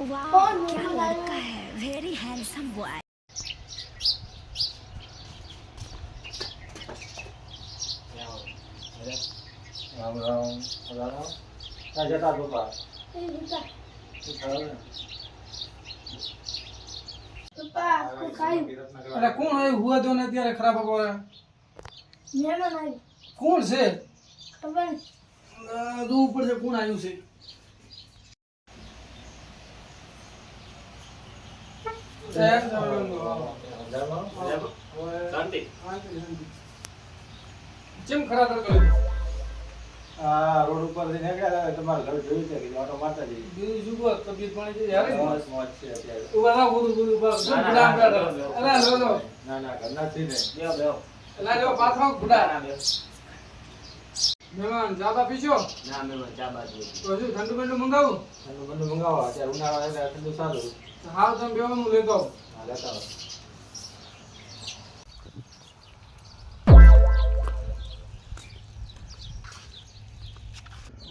वाह क्या लड़का है very handsome boy Ram Ram Ram ક્યાં જતા પપ્પા અરે કોણ આવ્યું હુआ દો ને ત્યારે ખરાબ પકવાડા મહેમાન આવ્યું કોણ છે ખબર દુ ઉપર છે કોણ આવ્યું છે જેમ ખરા તડકો આ રોડ ઉપર થી નીકળ્યા હતા તમારું ઘર જોયું છે કે ઓટો મારતા જઈએ બીજું જુગો તબિયત પાણી છે યાર મોજ મોજ છે અત્યારે ઉભા થાવ ગુરુ ઉભા અરે લો લો ના ના ઘરના થી ને એલા જો પાછો ગુડા મહેમાન જાબા પીછો ના મેં ચાબા જ તો હજુ ઠંડુ બંડુ મંગાવું ઠંડુ બંડુ મંગાવો અત્યારે ઉનાળો એટલે ઠંડુ સારું હાવ તમે બેવા હું લેતો આવું હા લેતા આવો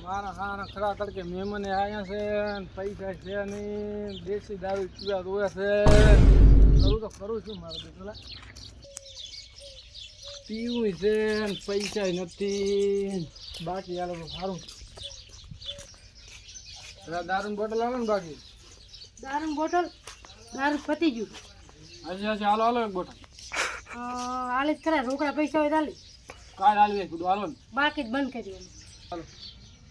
મારા હારા ખરા તડકે મહેમાન આયા છે ને પૈસા છે નહીં દેશી દારૂ પીવા રોવે છે કરું તો કરું છું મારે પેલા પીવું છે ને પૈસા નથી બાકી યાર તો સારું દારૂની બોટલ આવે ને બાકી દારૂ બોટલ દારૂ પતી ગયું હજી હજી હાલો હાલો એક બોટલ હાલે જ કરે રોકડા પૈસા હોય તાલી કાલ હાલવી એક હાલો ને બાકી જ બંધ કરી હાલો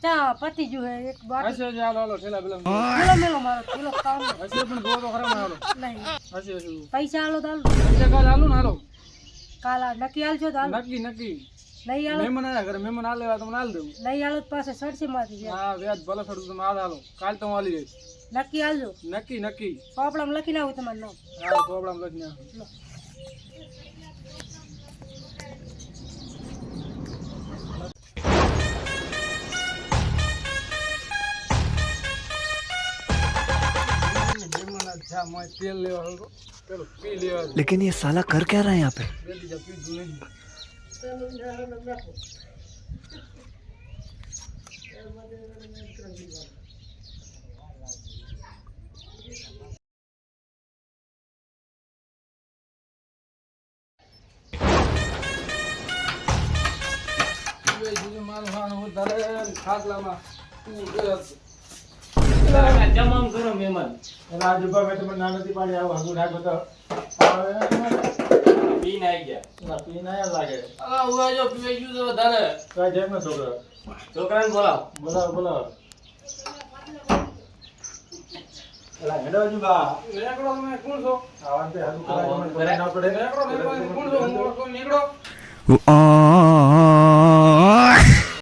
ચા પતી ગયું હે એક બોટલ હશે હજી હાલો હાલો ઠેલા પેલા કિલો મેલો મારો કિલો કામ હશે પણ જોવો તો ખરા ને હાલો નહીં હશે હશે પૈસા હાલો તો હાલો પૈસા કાલ હાલો ને હાલો કાલા નક્કી હાલજો તો હાલો નક્કી નક્કી નહીં હાલો મહેમાન આવ્યા ઘરે મહેમાન હાલ લેવા તમને હાલ દઉં નહીં હાલો તો પાસે સડસી માંથી જાય હા વ્યાજ ભલે થોડું તમે હાલ હાલો કાલ તો હું હાલી જઈશ નક્કી હાલજો નક્કી નક્કી ચોપડામાં લખીને આવું તમારું નામ હા પ્રોબ્લેમ લખી નાખો तेल लेवा चलो पी लेवा लेकिन ये साला कर क्या रहा है यहाँ पे जल्दी जा पी दूं नहीं ये मारो हां वो दरे खाटलाમાં તું જમામ કરો મહેમાન રાજુભા મેં તમને ના નથી પાડી આવું હગું નાખો તો પીને આવી ગયા ના પી ના લાગે અલા ઉવા જો પીવાઈ ગયું તો વધારે કઈ જેમ ને છોકરો છોકરાને બોલાવો બોલાવો બોલાવો એલા હેડો રાજુભા નીકળો તમે કોણ છો આવાન તે હગું કરાય મને બોલાય ના પડે નીકળો મહેમાન કોણ છો હું નીકળો आ